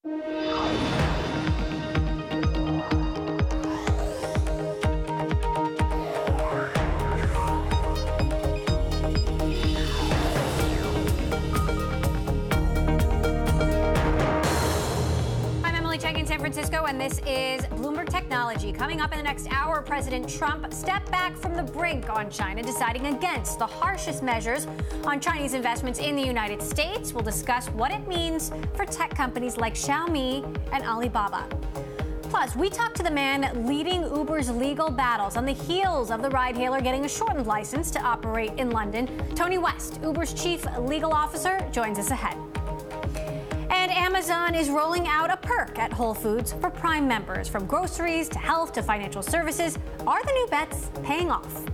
San Francisco, and this is Bloomberg Technology. Coming up in the next hour, President Trump stepped back from the brink on China, deciding against the harshest measures on Chinese investments in the United States. We'll discuss what it means for tech companies like Xiaomi and Alibaba. Plus, we talk to the man leading Uber's legal battles on the heels of the ride-hailer getting a shortened license to operate in London. Tony West, Uber's chief legal officer, joins us ahead. And Amazon is rolling out a perk at Whole Foods for Prime members. From groceries to health to financial services, are the new bets paying off?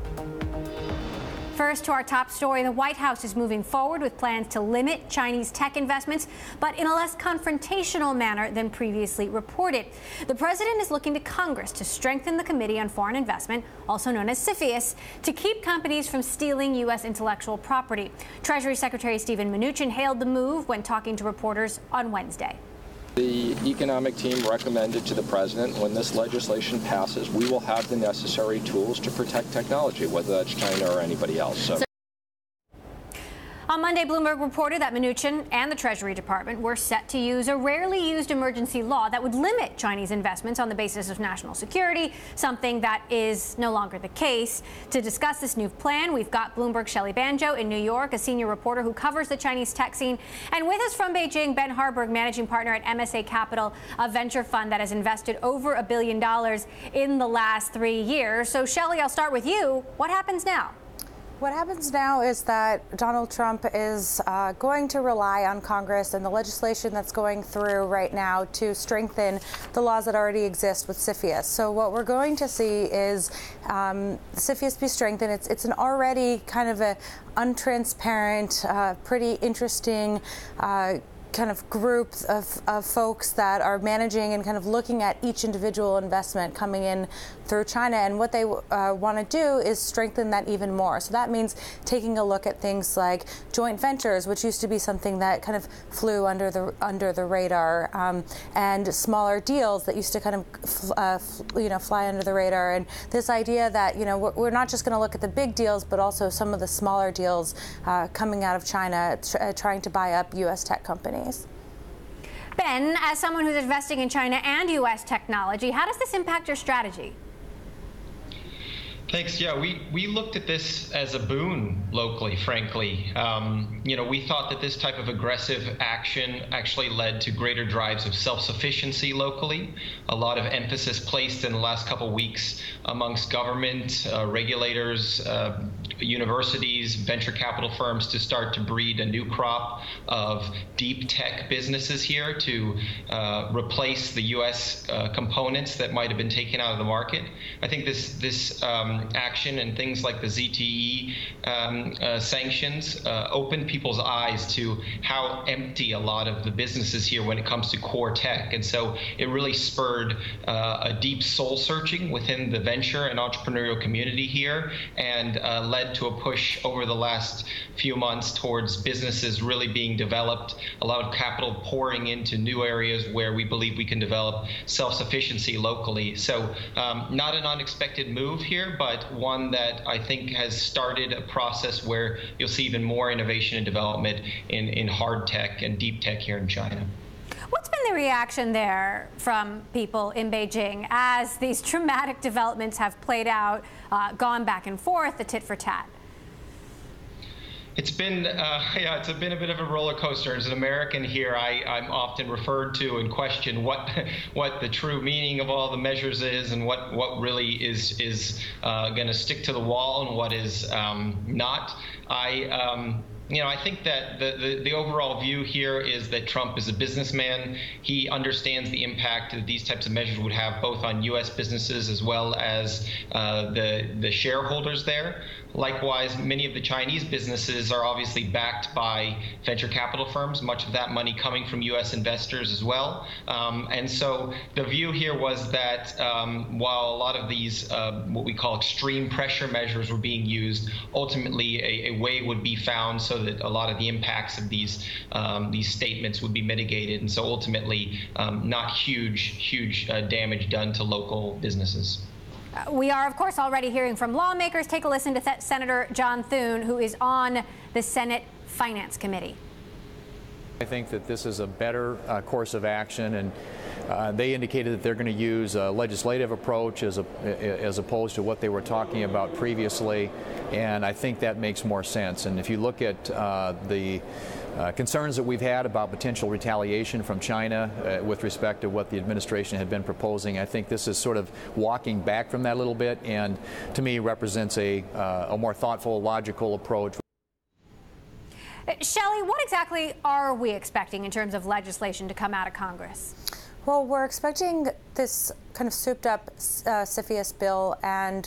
First, to our top story, the White House is moving forward with plans to limit Chinese tech investments, but in a less confrontational manner than previously reported. The president is looking to Congress to strengthen the Committee on Foreign Investment, also known as CFIUS, to keep companies from stealing U.S. intellectual property. Treasury Secretary Steven Mnuchin hailed the move when talking to reporters on Wednesday. The economic team recommended to the president, when this legislation passes, we will have the necessary tools to protect technology, whether that's China or anybody else. On Monday, Bloomberg reported that Mnuchin and the Treasury Department were set to use a rarely used emergency law that would limit Chinese investments on the basis of national security, something that is no longer the case. To discuss this new plan, we've got Bloomberg's Shelley Banjo in New York, a senior reporter who covers the Chinese tech scene. And with us from Beijing, Ben Harburg, managing partner at MSA Capital, a venture fund that has invested over $1 billion in the last 3 years. So, Shelley, I'll start with you. What happens now? What happens now is that Donald Trump is going to rely on Congress and the legislation that's going through right now to strengthen the laws that already exist with CFIUS. So what we're going to see is CFIUS be strengthened. It's an already kind of a untransparent, pretty interesting kind of group of folks that are managing and kind of looking at each individual investment coming in through China. And what they want to do is strengthen that even more. So that means taking a look at things like joint ventures, which used to be something that kind of flew under the radar, and smaller deals that used to kind of fly under the radar. And this idea that we're not just going to look at the big deals, but also some of the smaller deals coming out of China, trying to buy up U.S. tech companies. Ben, as someone who's investing in China and U.S. technology, how does this impact your strategy? Thanks. Yeah, we looked at this as a boon locally, frankly. We thought that this type of aggressive action actually led to greater drives of self-sufficiency locally. A lot of emphasis placed in the last couple of weeks amongst government, regulators, universities, venture capital firms to start to breed a new crop of deep tech businesses here to replace the U.S. components that might have been taken out of the market. I think this action and things like the ZTE sanctions open people's eyes to how empty a lot of the businesses here when it comes to core tech. And so it really spurred a deep soul searching within the venture and entrepreneurial community here, and led to a push over the last few months towards businesses really being developed, a lot of capital pouring into new areas where we believe we can develop self-sufficiency locally. So not an unexpected move here, but one that I think has started a process where you'll see even more innovation and development in hard tech and deep tech here in China. What's been the reaction there from people in Beijing as these dramatic developments have played out, gone back and forth, the tit for tat? It's been, it's been a bit of a roller coaster. As an American here, I'm often referred to and questioned what the true meaning of all the measures is, and what really is going to stick to the wall and what is not. I think that the overall view here is that Trump is a businessman. He understands the impact that these types of measures would have both on U.S. businesses as well as the shareholders there. Likewise, many of the Chinese businesses are obviously backed by venture capital firms, much of that money coming from U.S. investors as well. And so the view here was that while a lot of these what we call extreme pressure measures were being used, ultimately a way would be found so that a lot of the impacts of these statements would be mitigated, and so ultimately not huge damage done to local businesses. We are, of course, already hearing from lawmakers. Take a listen to Senator John Thune, who is on the Senate Finance Committee. I think that this is a better course of action, and they indicated that they're going to use a legislative approach as opposed to what they were talking about previously, and I think that makes more sense. And if you look at the concerns that we've had about potential retaliation from China with respect to what the administration had been proposing, I think this is sort of walking back from that a little bit, and to me represents a more thoughtful, logical approach. Shelley, what exactly are we expecting in terms of legislation to come out of Congress? Well, we're expecting this kind of souped-up CFIUS bill and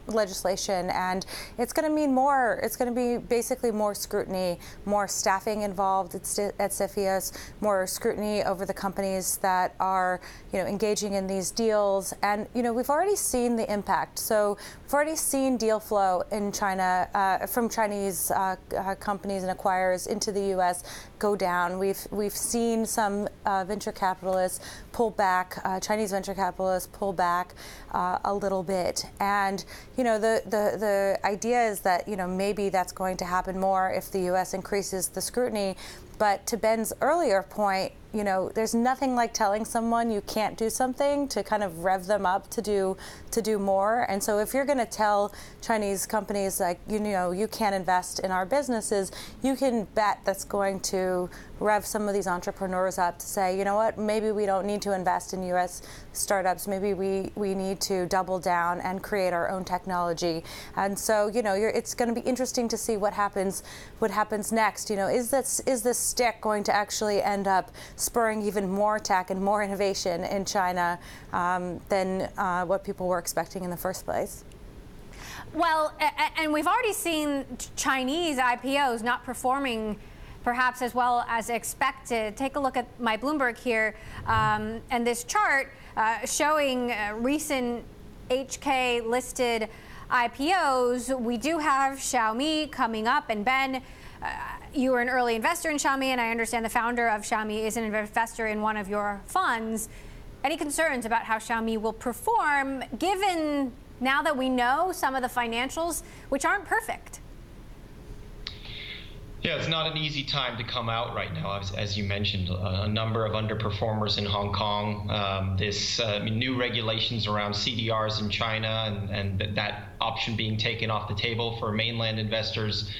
legislation, and it's going to mean more. It's going to be basically more scrutiny, more staffing involved at CFIUS, more scrutiny over the companies that are, engaging in these deals. And we've already seen the impact. So we've already seen deal flow in China from Chinese companies and acquirers into the U.S. go down. We've seen some venture capitalists pull back, Chinese venture capitalists pull back a little bit. And, the idea is that, maybe that's going to happen more if the U.S. increases the scrutiny. But to Ben's earlier point, there's nothing like telling someone you can't do something to kind of rev them up to do more. And so if you're going to tell Chinese companies, like, you can't invest in our businesses, you can bet that's going to rev some of these entrepreneurs up to say, you know what, maybe we don't need to invest in U.S. startups. Maybe we need to double down and create our own technology. And so, it's going to be interesting to see what happens next. Is this stick going to actually end up spurring even more tech and more innovation in China than what people were expecting in the first place? Well, and we've already seen Chinese IPOs not performing perhaps as well as expected. Take a look at my Bloomberg here, and this chart showing recent HK-listed IPOs. We do have Xiaomi coming up, and Ben, you were an early investor in Xiaomi, and I understand the founder of Xiaomi is an investor in one of your funds. Any concerns about how Xiaomi will perform, given now that we know some of the financials, which aren't perfect? Yeah, it's not an easy time to come out right now. As you mentioned, a number of underperformers in Hong Kong, this new regulations around CDRs in China, and that option being taken off the table for mainland investors,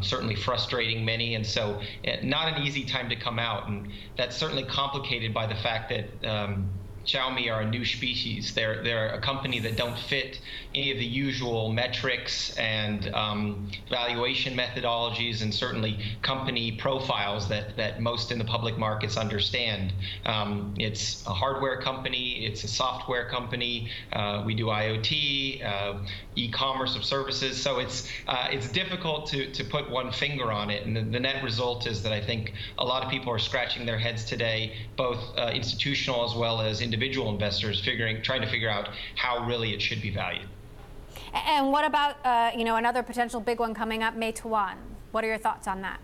certainly frustrating many. And so not an easy time to come out. And that's certainly complicated by the fact that Xiaomi are a new species. They're a company that don't fit any of the usual metrics and valuation methodologies, and certainly company profiles that most in the public markets understand. It's a hardware company. It's a software company. We do IoT, e-commerce of services. So it's difficult to put one finger on it. And the net result is that I think a lot of people are scratching their heads today, both institutional as well as individual investors, trying to figure out how really it should be valued. And what about another potential big one coming up, Meituan? What are your thoughts on that?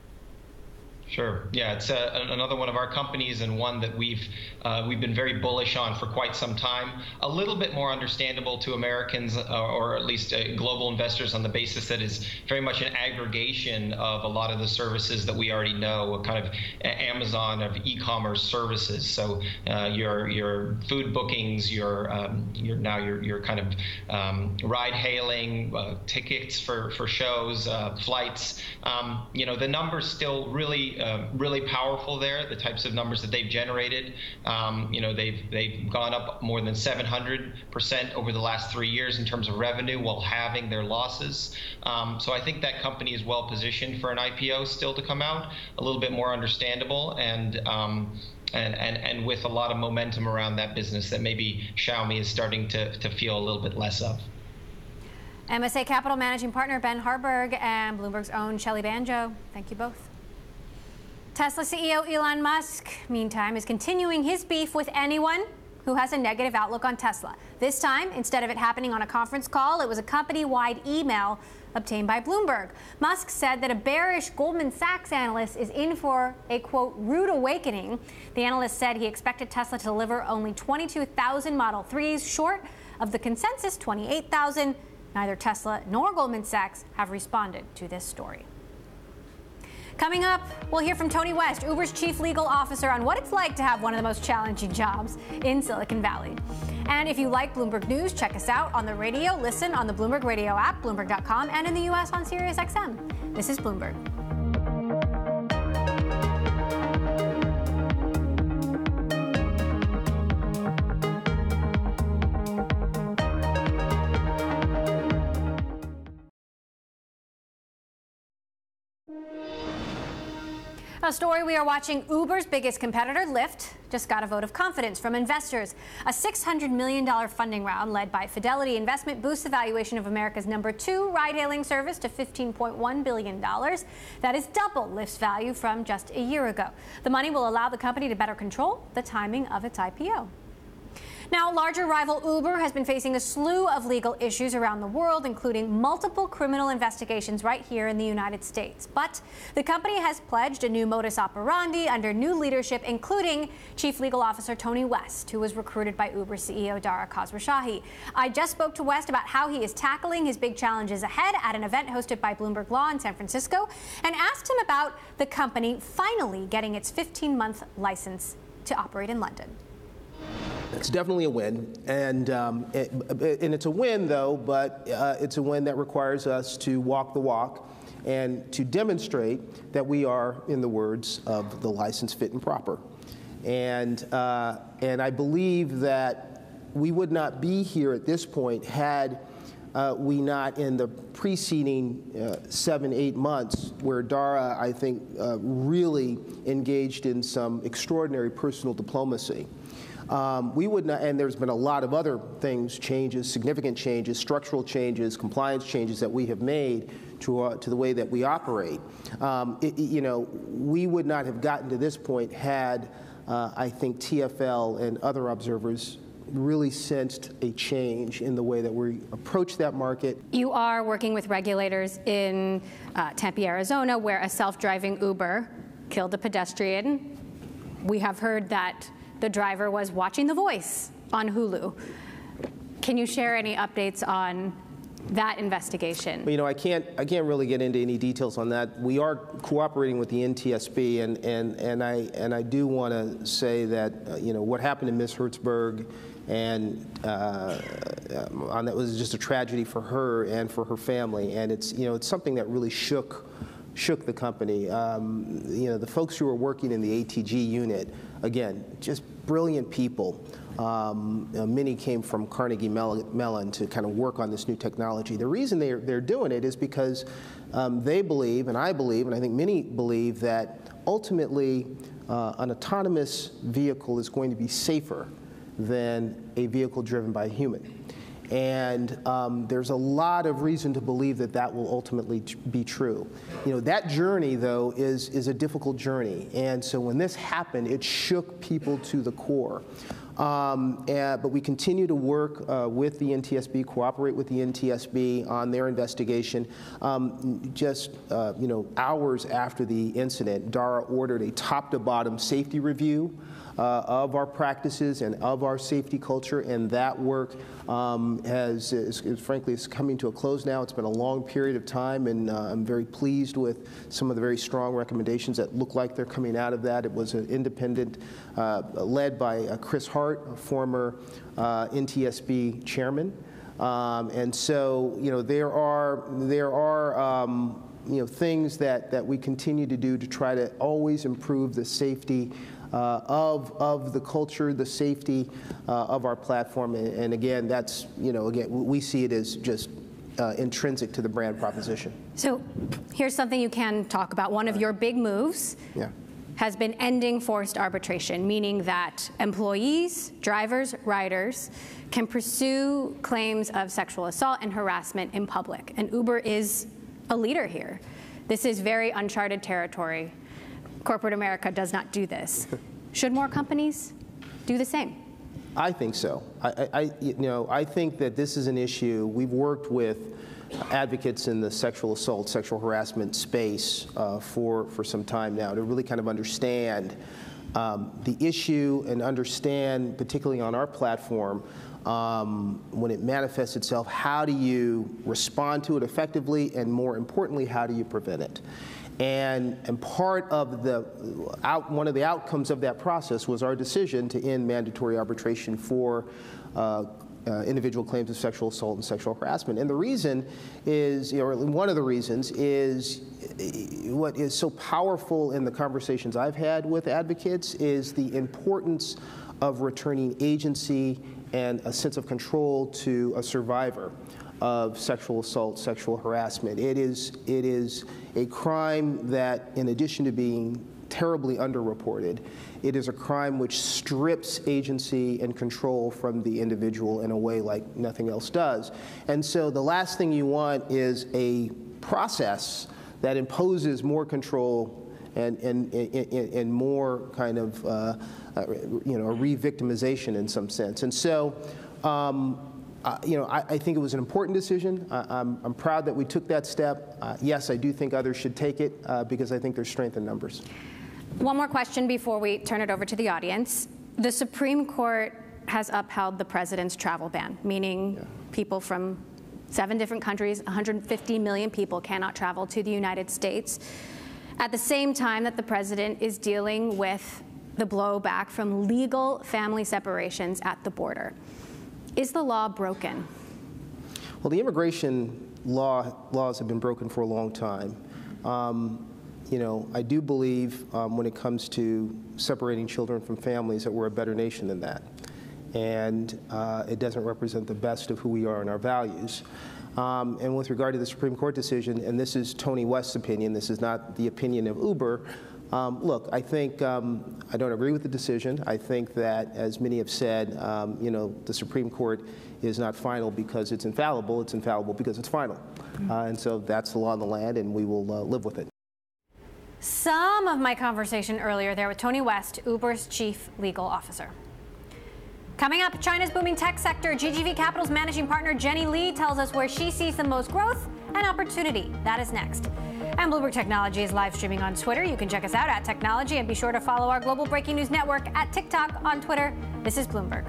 Sure. Yeah, it's another one of our companies, and one that we've been very bullish on for quite some time. A little bit more understandable to Americans, or at least global investors, on the basis that it's very much an aggregation of a lot of the services that we already know, a kind of Amazon of e-commerce services. So your food bookings, your kind of ride hailing, tickets for shows, flights. The numbers still really powerful there, the types of numbers that they've generated. They've gone up more than 700% over the last 3 years in terms of revenue, while halving their losses. So I think that company is well positioned for an IPO still to come out, a little bit more understandable, and with a lot of momentum around that business that maybe Xiaomi is starting to feel a little bit less of. MSA Capital Managing Partner Ben Harburg and Bloomberg's own Shelley Banjo. Thank you both. Tesla CEO Elon Musk, meantime, is continuing his beef with anyone who has a negative outlook on Tesla. This time, instead of it happening on a conference call, it was a company-wide email obtained by Bloomberg. Musk said that a bearish Goldman Sachs analyst is in for a, quote, rude awakening. The analyst said he expected Tesla to deliver only 22,000 Model 3s, short of the consensus 28,000. Neither Tesla nor Goldman Sachs have responded to this story. Coming up, we'll hear from Tony West, Uber's chief legal officer, on what it's like to have one of the most challenging jobs in Silicon Valley. And if you like Bloomberg News, check us out on the radio. Listen on the Bloomberg Radio app, Bloomberg.com, and in the U.S. on SiriusXM. This is Bloomberg. A story we are watching. Uber's biggest competitor, Lyft, just got a vote of confidence from investors. A $600 million funding round led by Fidelity Investment boosts the valuation of America's #2 ride-hailing service to $15.1 billion. That is double Lyft's value from just a year ago. The money will allow the company to better control the timing of its IPO. Now, larger rival Uber has been facing a slew of legal issues around the world, including multiple criminal investigations right here in the United States. But the company has pledged a new modus operandi under new leadership, including Chief Legal Officer Tony West, who was recruited by Uber CEO Dara Khosrowshahi. I just spoke to West about how he is tackling his big challenges ahead at an event hosted by Bloomberg Law in San Francisco, and asked him about the company finally getting its 15-month license to operate in London. It's definitely a win, and it's a win, though, but it's a win that requires us to walk the walk and to demonstrate that we are, in the words of the license, fit and proper. And I believe that we would not be here at this point had we not, in the preceding 7-8 months, where Dara, I think, really engaged in some extraordinary personal diplomacy. We would not, and there's been a lot of other things, changes, significant changes, structural changes, compliance changes that we have made to the way that we operate. We would not have gotten to this point had, I think, TfL and other observers really sensed a change in the way that we approach that market. You are working with regulators in Tempe, Arizona, where a self-driving Uber killed a pedestrian. We have heard that the driver was watching The Voice on Hulu. Can you share any updates on that investigation? Well, I can't really get into any details on that. We are cooperating with the NTSB, and I do want to say that what happened to Ms. Hertzberg and that was just a tragedy for her and for her family, and it's something that really shook the company. The folks who were working in the ATG unit, again, just brilliant people. Many came from Carnegie Mellon to kind of work on this new technology. The reason they're doing it is because they believe, and I believe, and I think many believe, that ultimately an autonomous vehicle is going to be safer than a vehicle driven by a human. And there's a lot of reason to believe that that will ultimately be true. That journey, though, is a difficult journey. And so when this happened, it shook people to the core. But we continue to work with the NTSB, cooperate with the NTSB on their investigation. Just hours after the incident, Dara ordered a top-to-bottom safety review of our practices and of our safety culture, and that work frankly is coming to a close now. It's been a long period of time, and I'm very pleased with some of the very strong recommendations that look like they're coming out of that. It was an independent, led by Chris Hart, a former NTSB chairman, and so there are things that we continue to do to try to always improve the safety of the culture, the safety of our platform, and again, that's we see it as just intrinsic to the brand proposition. So here's something you can talk about. One of your big moves has been ending forced arbitration, meaning that employees, drivers, riders can pursue claims of sexual assault and harassment in public. And Uber is a leader here. This is very uncharted territory. Corporate America does not do this. Should more companies do the same? I think so. I think that this is an issue. We've worked with advocates in the sexual assault, sexual harassment space for some time now to really kind of understand the issue and understand, particularly on our platform, when it manifests itself, how do you respond to it effectively, and more importantly, how do you prevent it? And part of one of the outcomes of that process was our decision to end mandatory arbitration for individual claims of sexual assault and sexual harassment. And the reason is, or one of the reasons is, what is so powerful in the conversations I've had with advocates is the importance of returning agency and a sense of control to a survivor of sexual assault, sexual harassment. It is a crime that, in addition to being terribly underreported, it is a crime which strips agency and control from the individual in a way like nothing else does. And so the last thing you want is a process that imposes more control and more kind of a re-victimization in some sense. And so I think it was an important decision. I'm proud that we took that step. Yes, I do think others should take it because I think there's strength in numbers. One more question before we turn it over to the audience. The Supreme Court has upheld the president's travel ban, meaning people from 7 different countries, 150 million people cannot travel to the United States. At the same time that the president is dealing with the blowback from legal family separations at the border. Is the law broken? Well, the immigration laws have been broken for a long time. I do believe when it comes to separating children from families that we're a better nation than that. And it doesn't represent the best of who we are and our values. And with regard to the Supreme Court decision, and this is Tony West's opinion, this is not the opinion of Uber, look, I think I don't agree with the decision. I think that, as many have said, the Supreme Court is not final because it's infallible. It's infallible because it's final. And so that's the law of the land, and we will live with it. Some of my conversation earlier there with Tony West, Uber's chief legal officer. Coming up, China's booming tech sector. GGV Capital's managing partner Jenny Lee tells us where she sees the most growth and opportunity. That is next. And Bloomberg Technology is live streaming on Twitter. You can check us out at Technology, and be sure to follow our global breaking news network at TikTok, on Twitter. This is Bloomberg.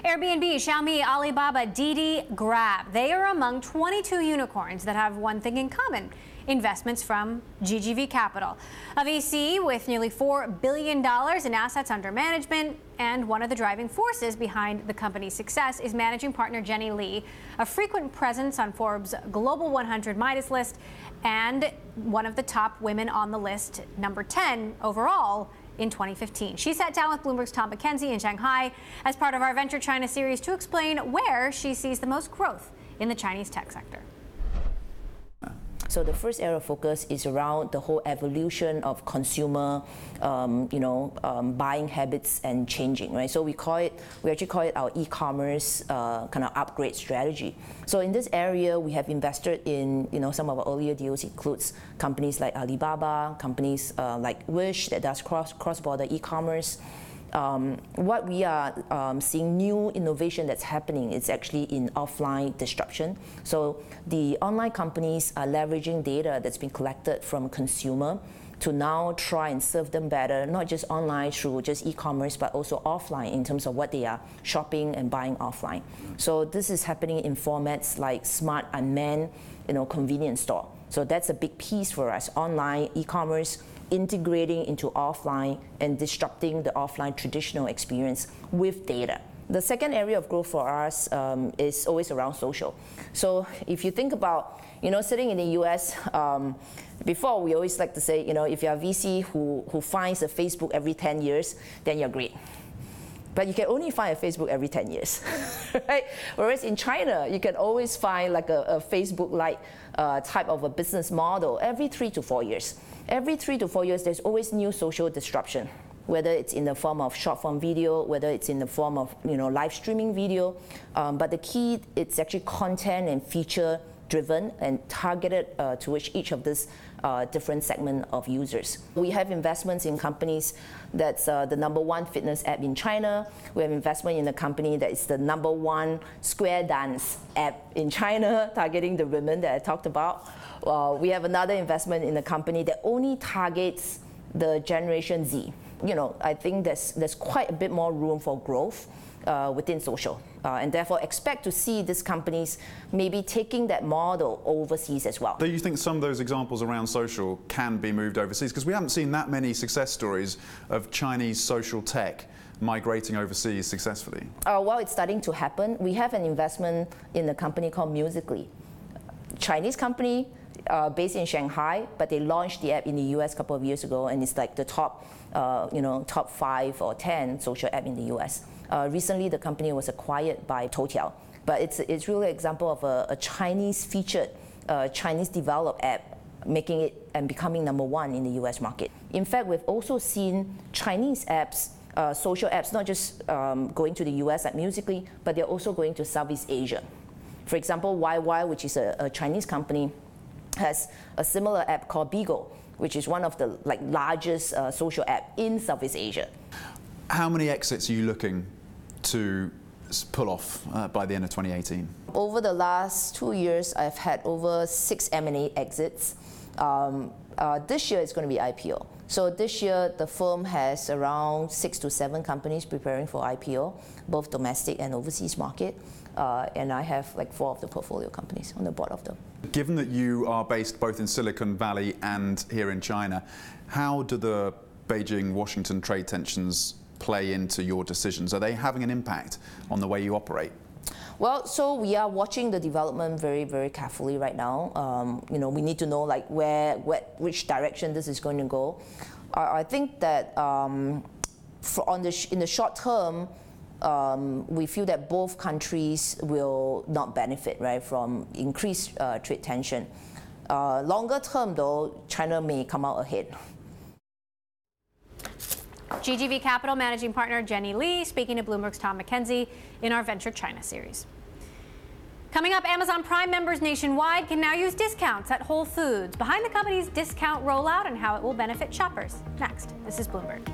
Airbnb, Xiaomi, Alibaba, Didi, Grab. They are among 22 unicorns that have one thing in common: investments from GGV Capital, a VC with nearly $4 billion in assets under management. And one of the driving forces behind the company's success is managing partner Jenny Lee, a frequent presence on Forbes' Global 100 Midas list, and one of the top women on the list, number 10 overall, in 2015. She sat down with Bloomberg's Tom McKenzie in Shanghai as part of our Venture China series to explain where she sees the most growth in the Chinese tech sector. So the first area of focus is around the whole evolution of consumer, buying habits and changing, right? So we actually call it our e-commerce kind of upgrade strategy. So in this area, we have invested in, some of our earlier deals includes companies like Alibaba, companies like Wish that does cross-border e-commerce. What we are seeing new innovation that's happening is actually in offline disruption. So the online companies are leveraging data that's been collected from consumer to now try and serve them better, not just online through just e-commerce, but also offline in terms of what they are shopping and buying offline. So this is happening in formats like smart unmanned, convenience store. So that's a big piece for us, online e-commerce, integrating into offline and disrupting the offline traditional experience with data. The second area of growth for us is always around social. So if you think about, sitting in the US, before we always like to say, if you're a VC who finds a Facebook every 10 years, then you're great. But you can only find a Facebook every 10 years, right? Whereas in China, you can always find like a Facebook-like type of a business model every 3 to 4 years. Every 3 to 4 years, there's always new social disruption, whether it's in the form of short-form video, whether it's in the form of live streaming video. But the key, it's actually content and feature-driven and targeted towards each of these different segment of users. We have investments in companies that's the #1 fitness app in China. We have investment in a company that is the #1 square dance app in China, targeting the women that I talked about. We have another investment in a company that only targets the Generation Z. I think there's quite a bit more room for growth within social, and therefore expect to see these companies maybe taking that model overseas as well. Do you think some of those examples around social can be moved overseas? Because we haven't seen that many success stories of Chinese social tech migrating overseas successfully. Well, it's starting to happen. We have an investment in a company called Musical.ly. Chinese company based in Shanghai, but they launched the app in the US a couple of years ago, and it's like the top 5 or 10 social app in the US. Recently, the company was acquired by Toutiao, but it's really an example of a Chinese featured, Chinese developed app, making it and becoming #1 in the US market. In fact, we've also seen Chinese apps, social apps, not just going to the US like Musical.ly, but they're also going to Southeast Asia. For example, YY, which is a Chinese company, has a similar app called Bigo, which is one of the largest social app in Southeast Asia. How many exits are you looking to pull off by the end of 2018? Over the last 2 years, I've had over 6 M&A exits. This year it's going to be IPO. So this year the firm has around 6 to 7 companies preparing for IPO, both domestic and overseas market. And I have 4 of the portfolio companies on the board of them. Given that you are based both in Silicon Valley and here in China, how do the Beijing-Washington trade tensions play into your decisions? Are they having an impact on the way you operate? Well, so we are watching the development very, very carefully right now. We need to know which direction this is going to go. I think that in the short term, we feel that both countries will not benefit, right, from increased trade tension. Longer term, though, China may come out ahead. GGV Capital Managing Partner Jenny Lee speaking to Bloomberg's Tom McKenzie in our Venture China series. Coming up, Amazon Prime members nationwide can now use discounts at Whole Foods. Behind the company's discount rollout and how it will benefit shoppers. Next, this is Bloomberg.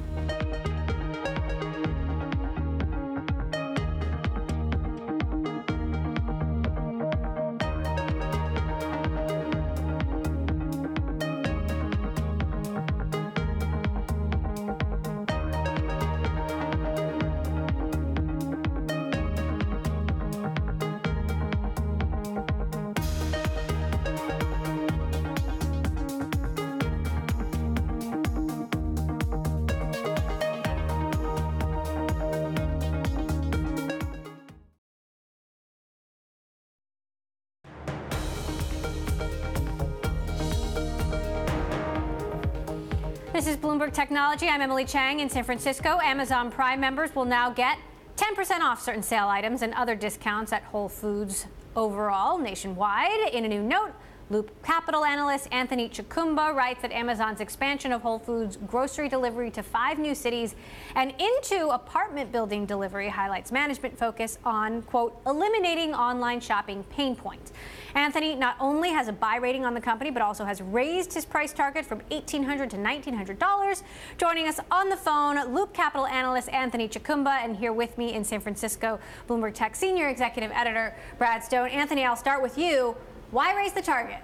This is Bloomberg Technology. I'm Emily Chang in San Francisco. Amazon Prime members will now get 10% off certain sale items and other discounts at Whole Foods overall nationwide. In a new note, Loop Capital analyst Anthony Chukumba writes that Amazon's expansion of Whole Foods grocery delivery to 5 new cities and into apartment building delivery highlights management focus on, quote, eliminating online shopping pain points. Anthony not only has a buy rating on the company, but also has raised his price target from $1,800 to $1,900. Joining us on the phone, Loop Capital analyst Anthony Chukumba, and here with me in San Francisco, Bloomberg Tech Senior Executive Editor Brad Stone. Anthony, I'll start with you. Why raise the target?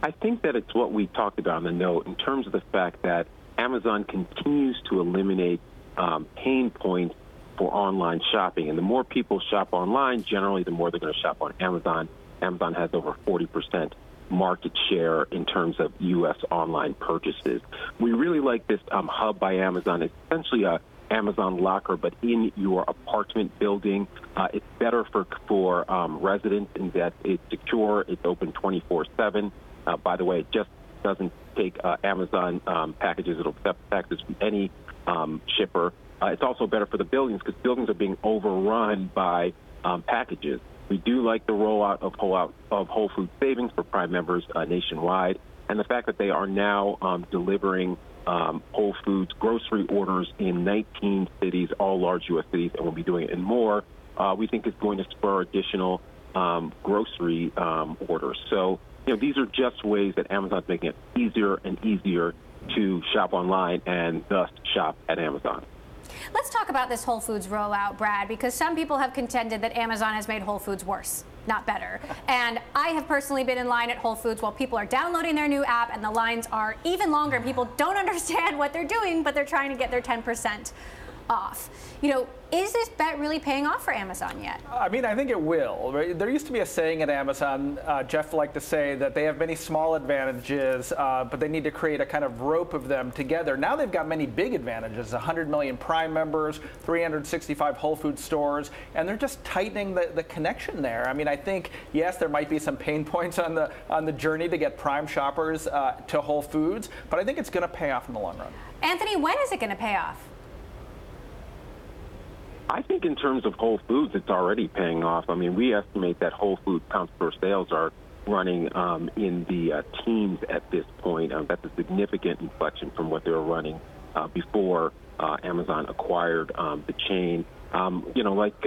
I think that it's what we talked about in the note in terms of the fact that Amazon continues to eliminate pain points for online shopping. And the more people shop online, generally, the more they're going to shop on Amazon. Amazon has over 40% market share in terms of U.S. online purchases. We really like this hub by Amazon. It's essentially a Amazon locker, but in your apartment building. It's better for residents in that it's secure. It's open 24/7. By the way, it just doesn't take Amazon packages. It'll accept packages from any shipper. It's also better for the buildings because buildings are being overrun by packages. We do like the rollout of Whole Foods Savings for Prime members nationwide, and the fact that they are now delivering Whole Foods grocery orders in 19 cities, all large U.S. cities, and will be doing it in more, we think is going to spur additional grocery orders. So, these are just ways that Amazon's making it easier and easier to shop online and thus shop at Amazon. Let's talk about this Whole Foods rollout, Brad, because some people have contended that Amazon has made Whole Foods worse, not better. And I have personally been in line at Whole Foods while people are downloading their new app, and the lines are even longer. People don't understand what they're doing, but they're trying to get their 10% off. Is this bet really paying off for Amazon yet? I mean, I think it will. Right? There used to be a saying at Amazon, Jeff liked to say that they have many small advantages, but they need to create a kind of rope of them together. Now they've got many big advantages, 100 million Prime members, 365 Whole Foods stores, and they're just tightening the connection there. I mean, I think, yes, there might be some pain points on the journey to get Prime shoppers to Whole Foods, but I think it's going to pay off in the long run. Anthony, when is it going to pay off? I think in terms of Whole Foods, it's already paying off. I mean, we estimate that Whole Foods comp store sales are running in the teens at this point. That's a significant inflection from what they were running before Amazon acquired the chain. Like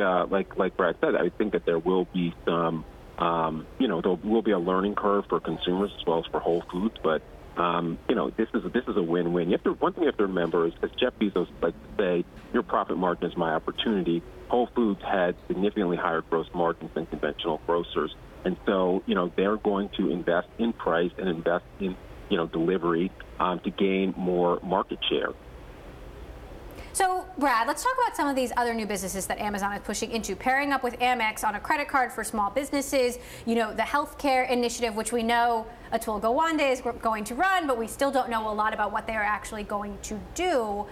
Brad said, I think that there will be some, there will be a learning curve for consumers as well as for Whole Foods, but this is a win-win. One thing you have to remember is, as Jeff Bezos likes to say, your profit margin is my opportunity. Whole Foods had significantly higher gross margins than conventional grocers, and so they're going to invest in price and invest in delivery to gain more market share. So, Brad, let's talk about some of these other new businesses that Amazon is pushing into, pairing up with Amex on a credit card for small businesses, the healthcare initiative, which we know Atul Gawande is going to run, but we still don't know a lot about what they are actually going to do.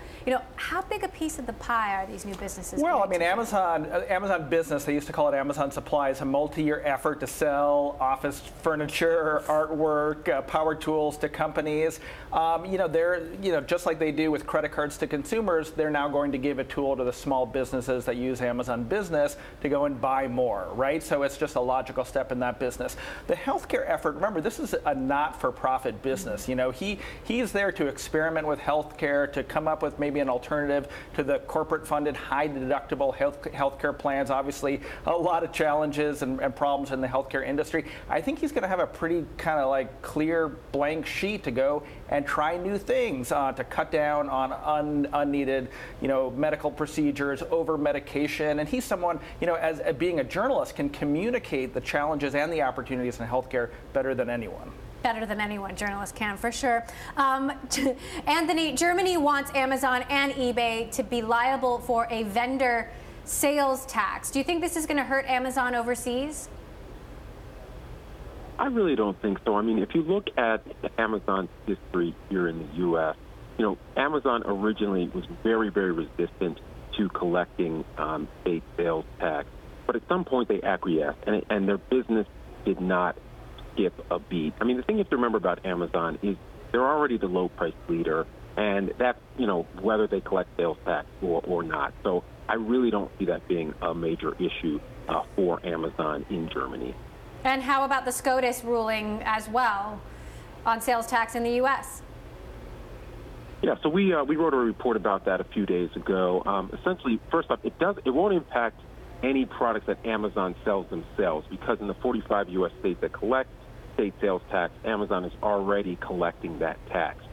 How big a piece of the pie are these new businesses? Well, I mean, Amazon Business, they used to call it Amazon Supply, is a multi-year effort to sell office furniture, artwork, power tools to companies. They're, just like they do with credit cards to consumers, they're now going to give a tool to the small businesses that use Amazon Business to go and buy more, right? So it's just a logical step in that business. The healthcare effort, remember, this is a not-for-profit business. He's there to experiment with healthcare, to come up with maybe an alternative to the corporate-funded, high-deductible healthcare plans. Obviously, a lot of challenges and problems in the healthcare industry. I think he's going to have a pretty kind of like clear blank sheet to go and try new things to cut down on unneeded, medical procedures, over medication. And he's someone, as being a journalist, can communicate the challenges and the opportunities in healthcare better than anyone. Better than anyone, journalists can, for sure. Anthony, Germany wants Amazon and eBay to be liable for a vendor sales tax. Do you think this is going to hurt Amazon overseas? I really don't think so. I mean, if you look at Amazon's history here in the U.S., Amazon originally was very, very resistant to collecting state sales tax. But at some point they acquiesced, and their business did not skip a beat. I mean, the thing you have to remember about Amazon is they're already the low-price leader, and that's, whether they collect sales tax or not. So I really don't see that being a major issue for Amazon in Germany. And how about the SCOTUS ruling as well on sales tax in the U.S.? Yeah, so we wrote a report about that a few days ago. Essentially, first off, it won't impact any products that Amazon sells themselves, because in the 45 U.S. states that collect state sales tax, Amazon is already collecting that tax.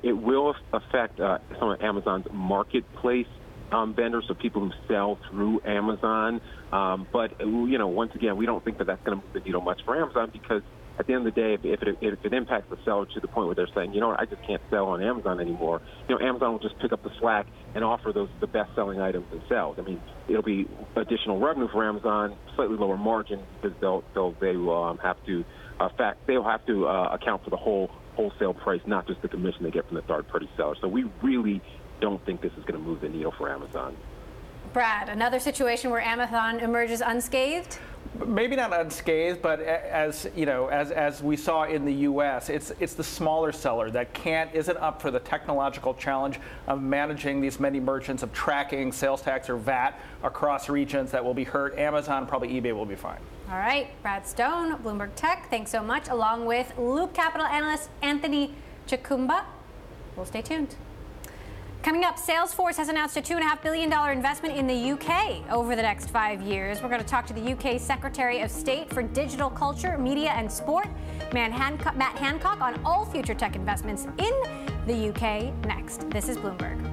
It will affect some of Amazon's marketplace vendors, so people who sell through Amazon. But once again, we don't think that that's going to move the needle much for Amazon, because at the end of the day, if it impacts the seller to the point where they're saying, I just can't sell on Amazon anymore, Amazon will just pick up the slack and offer the best-selling items themselves. I mean, it'll be additional revenue for Amazon, slightly lower margin, because they will have to account for the whole wholesale price, not just the commission they get from the third-party seller. So we really don't think this is going to move the needle for Amazon. Brad, another situation where Amazon emerges unscathed? Maybe not unscathed, but as you know, as we saw in the U.S., it's the smaller seller that isn't up for the technological challenge of managing these many merchants, of tracking sales tax or VAT across regions that will be hurt. Amazon, probably eBay will be fine. All right, Brad Stone, Bloomberg Tech, thanks so much, along with Loop Capital analyst Anthony Chukumba. We'll stay tuned. Coming up, Salesforce has announced a $2.5 billion investment in the UK over the next 5 years. We're going to talk to the UK Secretary of State for Digital Culture, Media and Sport, Matt Hancock, on all future tech investments in the UK next. This is Bloomberg.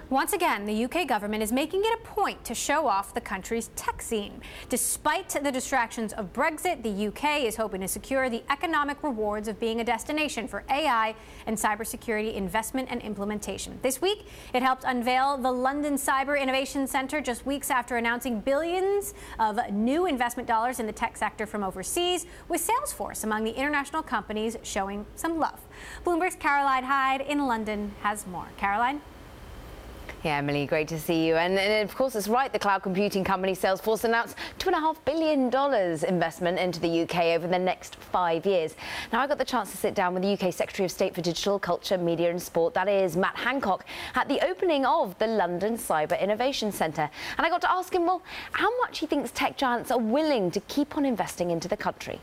Once again, the UK government is making it a point to show off the country's tech scene. Despite the distractions of Brexit, the UK is hoping to secure the economic rewards of being a destination for AI and cybersecurity investment and implementation. This week, it helped unveil the London Cyber Innovation Centre just weeks after announcing billions of new investment dollars in the tech sector from overseas, with Salesforce among the international companies showing some love. Bloomberg's Caroline Hyde in London has more. Caroline? Yeah, Emily, great to see you. And of course, it's right. The cloud computing company Salesforce announced $2.5 billion investment into the UK over the next 5 years. Now, I got the chance to sit down with the UK Secretary of State for Digital Culture, Media and Sport, that is Matt Hancock, at the opening of the London Cyber Innovation Centre. And I got to ask him, well, how much he thinks tech giants are willing to keep on investing into the country.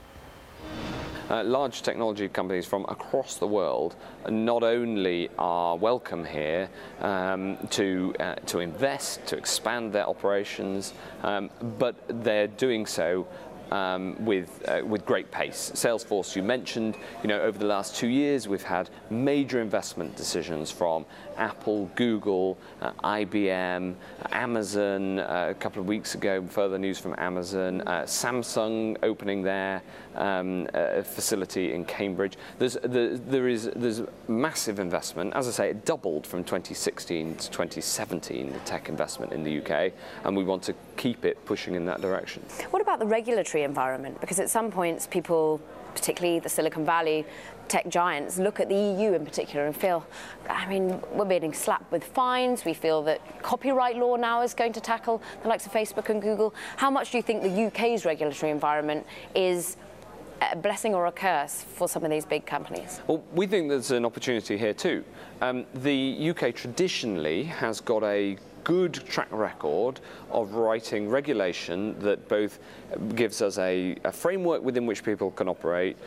Large technology companies from across the world not only are welcome here to invest, to expand their operations, but they're doing so with great pace. Salesforce, you mentioned, over the last 2 years, we've had major investment decisions from Apple, Google, IBM, Amazon, a couple of weeks ago, further news from Amazon, Samsung opening their facility in Cambridge. There's massive investment. As I say, it doubled from 2016 to 2017, the tech investment in the UK, and we want to keep it pushing in that direction. What about the regulatory environment? Because at some points, people, particularly the Silicon Valley tech giants, look at the EU in particular and feel, we're being slapped with fines. We feel that copyright law now is going to tackle the likes of Facebook and Google. How much do you think the UK's regulatory environment is a blessing or a curse for some of these big companies? Well, we think there's an opportunity here too. The UK traditionally has got a good track record of writing regulation that both gives us a framework within which people can operate,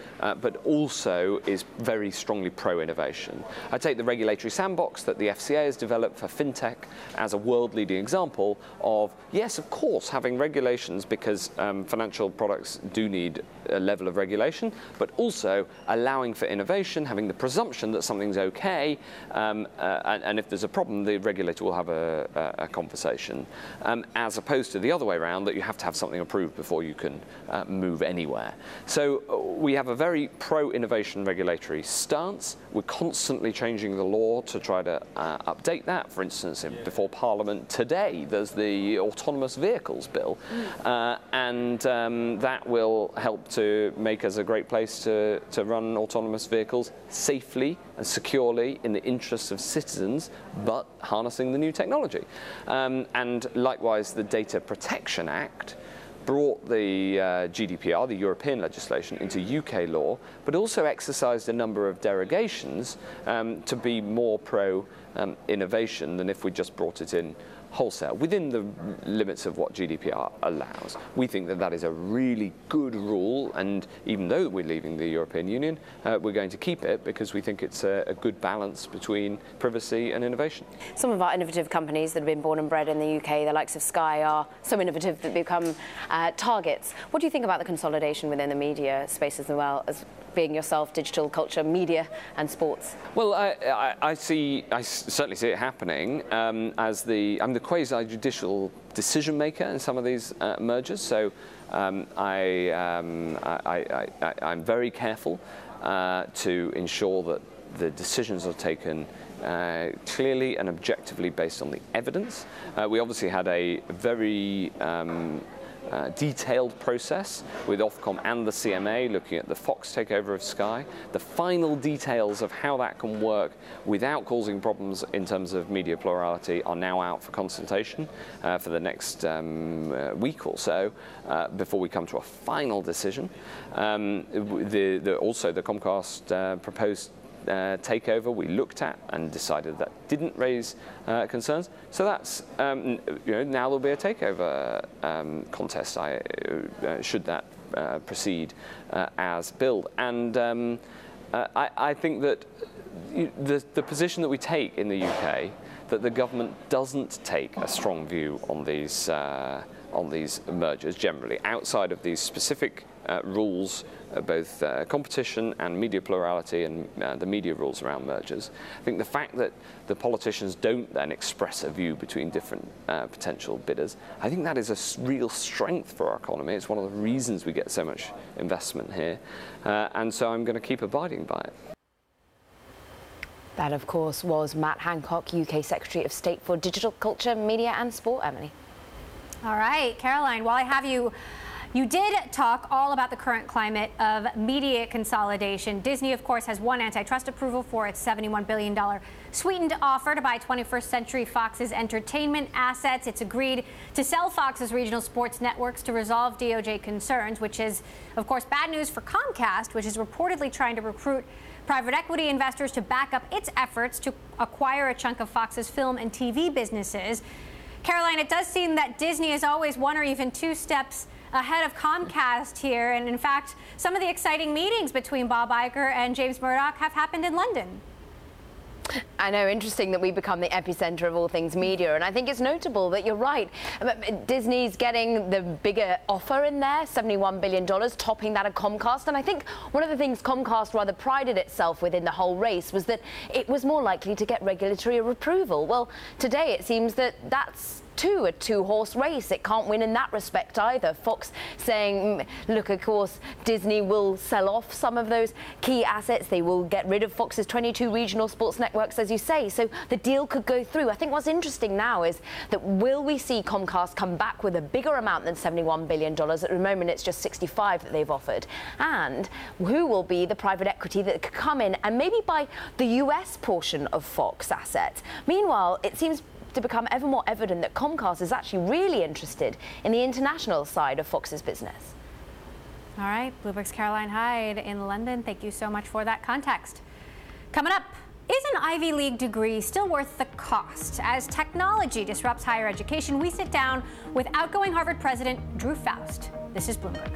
but also is very strongly pro-innovation. I take the regulatory sandbox that the FCA has developed for fintech as a world-leading example of, yes, of course, having regulations because financial products do need a level of regulation, but also allowing for innovation, having the presumption that something's okay, and if there's a problem, the regulator will have a conversation, as opposed to the other way around, that you have to have something approved before you can move anywhere. So we have a very pro-innovation regulatory stance. We're constantly changing the law to try to update that. For instance, before Parliament today, there's the autonomous vehicles bill, and that will help to make us a great place to run autonomous vehicles safely and securely in the interests of citizens, but harnessing the new technology. And likewise, the Data Protection Act brought the GDPR, the European legislation, into UK law, but also exercised a number of derogations to be more pro-innovation than if we just brought it in wholesale, within the limits of what GDPR allows. We think that that is a really good rule, and even though we're leaving the European Union, we're going to keep it because we think it's a good balance between privacy and innovation. Some of our innovative companies that have been born and bred in the UK, the likes of Sky, are so innovative that they become targets. What do you think about the consolidation within the media space as well, as being yourself, digital culture, media and sports? Well, I certainly see it happening as I'm the quasi-judicial decision maker in some of these mergers. So I'm very careful to ensure that the decisions are taken clearly and objectively based on the evidence. We obviously had a very detailed process with Ofcom and the CMA looking at the Fox takeover of Sky. The final details of how that can work without causing problems in terms of media plurality are now out for consultation for the next week or so before we come to a final decision. Also, the Comcast proposed takeover we looked at and decided that didn't raise concerns. So that's now there'll be a takeover contest. Should that proceed as billed, and I think that the position that we take in the UK, that the government doesn't take a strong view on these mergers generally, outside of these specific rules, both competition and media plurality and the media rules around mergers. I think the fact that the politicians don't then express a view between different potential bidders, I think that is a real strength for our economy. It's one of the reasons we get so much investment here, and so I'm going to keep abiding by it. That, of course, was Matt Hancock, UK Secretary of State for Digital Culture, Media and Sport. Emily. All right, Caroline, while I have you, you did talk all about the current climate of media consolidation. Disney, of course, has won antitrust approval for its $71 billion sweetened offer to buy 21st Century Fox's entertainment assets. It's agreed to sell Fox's regional sports networks to resolve DOJ concerns, which is, of course, bad news for Comcast, which is reportedly trying to recruit private equity investors to back up its efforts to acquire a chunk of Fox's film and TV businesses. Caroline, it does seem that Disney is always one or even two steps ahead of Comcast here. And in fact, some of the exciting meetings between Bob Iger and James Murdoch have happened in London. I know, interesting that we become the epicenter of all things media, and I think it's notable that you're right. Disney's getting the bigger offer in there, $71 billion, topping that of Comcast, and I think one of the things Comcast rather prided itself with in the whole race was that it was more likely to get regulatory approval. Well, today it seems that that's a two-horse race. It can't win in that respect either. Fox saying, look, of course, Disney will sell off some of those key assets. They will get rid of Fox's 22 regional sports networks, as you say. So the deal could go through. I think what's interesting now is that will we see Comcast come back with a bigger amount than $71 billion? At the moment, it's just 65 that they've offered. And who will be the private equity that could come in and maybe buy the US portion of Fox assets? Meanwhile, it seems to become ever more evident that Comcast is actually really interested in the international side of Fox's business. All right, Bloomberg's Caroline Hyde in London. Thank you so much for that context. Coming up, is an Ivy League degree still worth the cost? As technology disrupts higher education, we sit down with outgoing Harvard president Drew Faust. This is Bloomberg.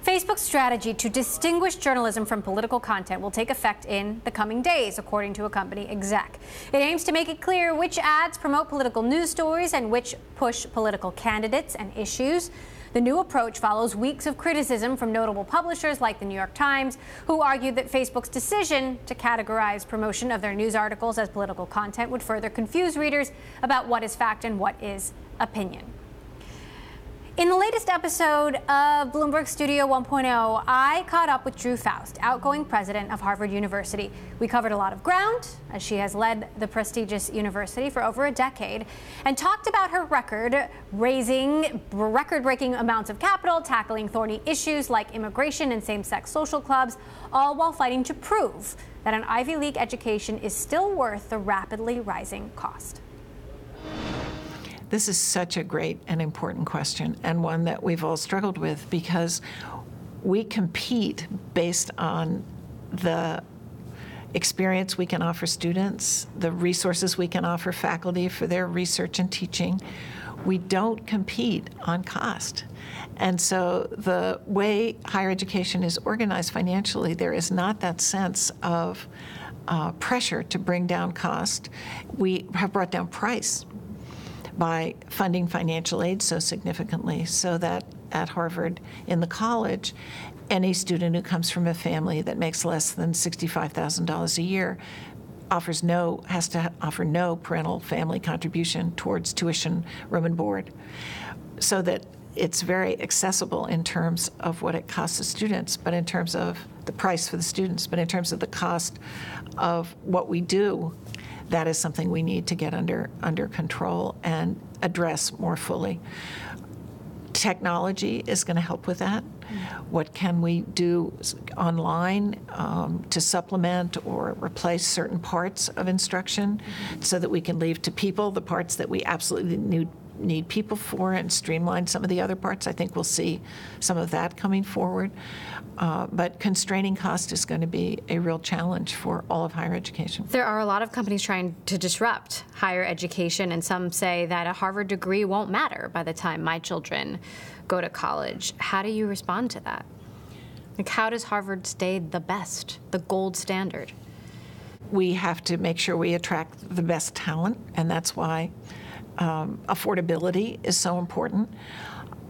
Facebook's strategy to distinguish journalism from political content will take effect in the coming days, according to a company exec. It aims to make it clear which ads promote political news stories and which push political candidates and issues. The new approach follows weeks of criticism from notable publishers like the New York Times, who argued that Facebook's decision to categorize promotion of their news articles as political content would further confuse readers about what is fact and what is opinion. In the latest episode of Bloomberg Studio 1.0, I caught up with Drew Faust, outgoing president of Harvard University. We covered a lot of ground, as she has led the prestigious university for over a decade, and talked about her record, raising record-breaking amounts of capital, tackling thorny issues like immigration and same-sex social clubs, all while fighting to prove that an Ivy League education is still worth the rapidly rising cost. This is such a great and important question, and one that we've all struggled with, because we compete based on the experience we can offer students, the resources we can offer faculty for their research and teaching. We don't compete on cost. And so the way higher education is organized financially, there is not that sense of pressure to bring down cost. We have brought down price by funding financial aid so significantly, so that at Harvard in the college, any student who comes from a family that makes less than $65,000 a year has to offer no parental family contribution towards tuition, room and board, so that it's very accessible in terms of what it costs the students, but in terms of the price for the students, but in terms of the cost of what we do, that is something we need to get under control and address more fully. Technology is going to help with that. What can we do online to supplement or replace certain parts of instruction so that we can leave to people the parts that we absolutely need people for and streamline some of the other parts? I think we'll see some of that coming forward. But constraining cost is going to be a real challenge for all of higher education. There are a lot of companies trying to disrupt higher education, and some say that a Harvard degree won't matter by the time my children go to college. How do you respond to that? Like, how does Harvard stay the best, the gold standard? We have to make sure we attract the best talent, and that's why affordability is so important.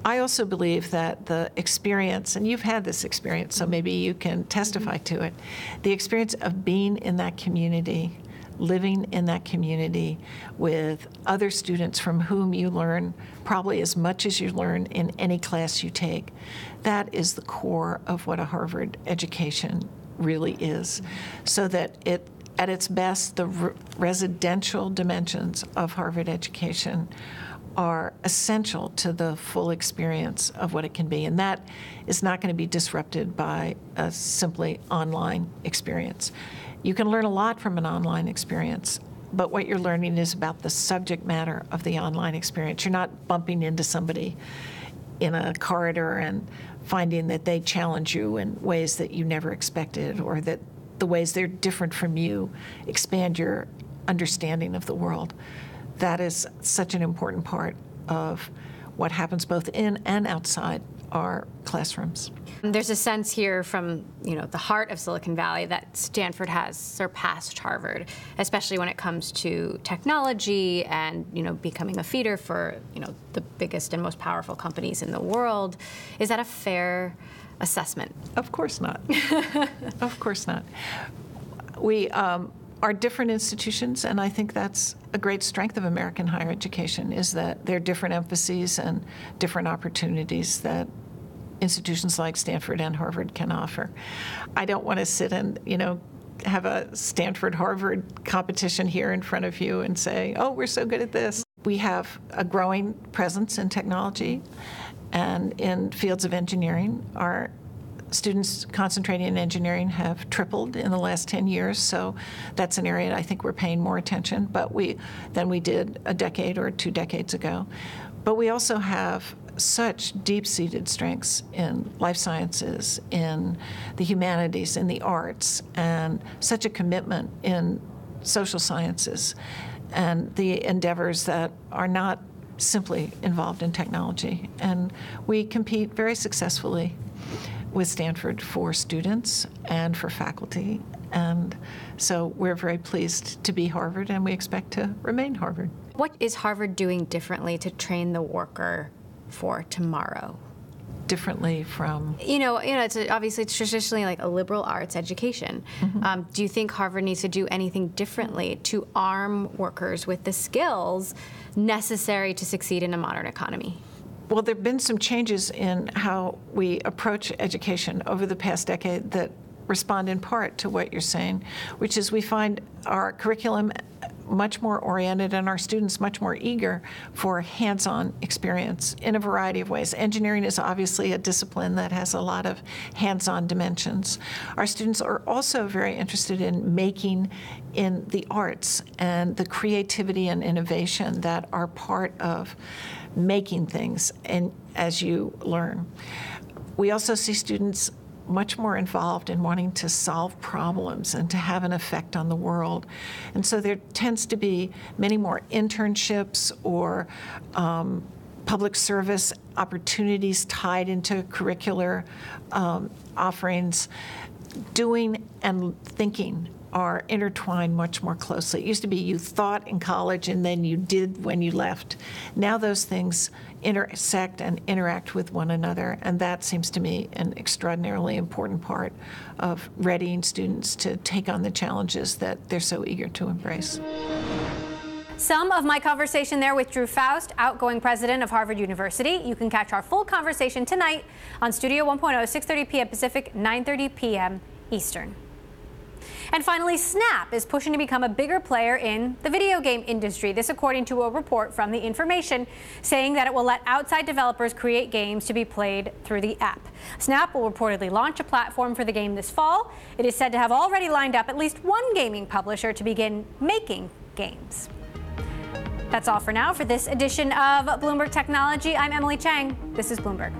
I also believe that the experience, and you've had this experience, so maybe you can testify to it, the experience of being in that community, living in that community with other students from whom you learn probably as much as you learn in any class you take, that is the core of what a Harvard education really is. So that at its best, the residential dimensions of Harvard education are essential to the full experience of what it can be. And that is not going to be disrupted by a simply online experience. You can learn a lot from an online experience, but what you're learning is about the subject matter of the online experience. You're not bumping into somebody in a corridor and finding that they challenge you in ways that you never expected, or that the ways they're different from you expand your understanding of the world. That is such an important part of what happens both in and outside our classrooms. There's a sense here from the heart of Silicon Valley that Stanford has surpassed Harvard, especially when it comes to technology and becoming a feeder for the biggest and most powerful companies in the world. Is that a fair assessment? Of course not. Of course not. We are different institutions, and I think that's a great strength of American higher education, is that there are different emphases and different opportunities that institutions like Stanford and Harvard can offer. I don't want to sit and, have a Stanford-Harvard competition here in front of you and say, oh, we're so good at this. We have a growing presence in technology and in fields of engineering. Our students concentrating in engineering have tripled in the last 10 years, so that's an area I think we're paying more attention than we did a decade or 2 decades ago. But we also have such deep-seated strengths in life sciences, in the humanities, in the arts, and such a commitment in social sciences and the endeavors that are not simply involved in technology. And we compete very successfully with Stanford for students and for faculty. And so we're very pleased to be Harvard, and we expect to remain Harvard. What is Harvard doing differently to train the worker for tomorrow? Differently from? It's traditionally like a liberal arts education. Mm-hmm. Do you think Harvard needs to do anything differently to arm workers with the skills necessary to succeed in a modern economy? Well, there have been some changes in how we approach education over the past decade that respond in part to what you're saying, which is we find our curriculum much more oriented and our students much more eager for hands-on experience in a variety of ways. Engineering is obviously a discipline that has a lot of hands-on dimensions. Our students are also very interested in making in the arts and the creativity and innovation that are part of making things and as you learn. We also see students much more involved in wanting to solve problems and to have an effect on the world. And so there tends to be many more internships or public service opportunities tied into curricular offerings. Doing and thinking are intertwined much more closely. It used to be you thought in college and then you did when you left. Now those things intersect and interact with one another, and that seems to me an extraordinarily important part of readying students to take on the challenges that they're so eager to embrace. Some of my conversation there with Drew Faust, outgoing president of Harvard University. You can catch our full conversation tonight on Studio 1.0, 6:30 p.m. Pacific, 9:30 p.m. Eastern. And finally, Snap is pushing to become a bigger player in the video game industry. This according to a report from The Information saying that it will let outside developers create games to be played through the app. Snap will reportedly launch a platform for the game this fall. It is said to have already lined up at least one gaming publisher to begin making games. That's all for now for this edition of Bloomberg Technology. I'm Emily Chang. This is Bloomberg.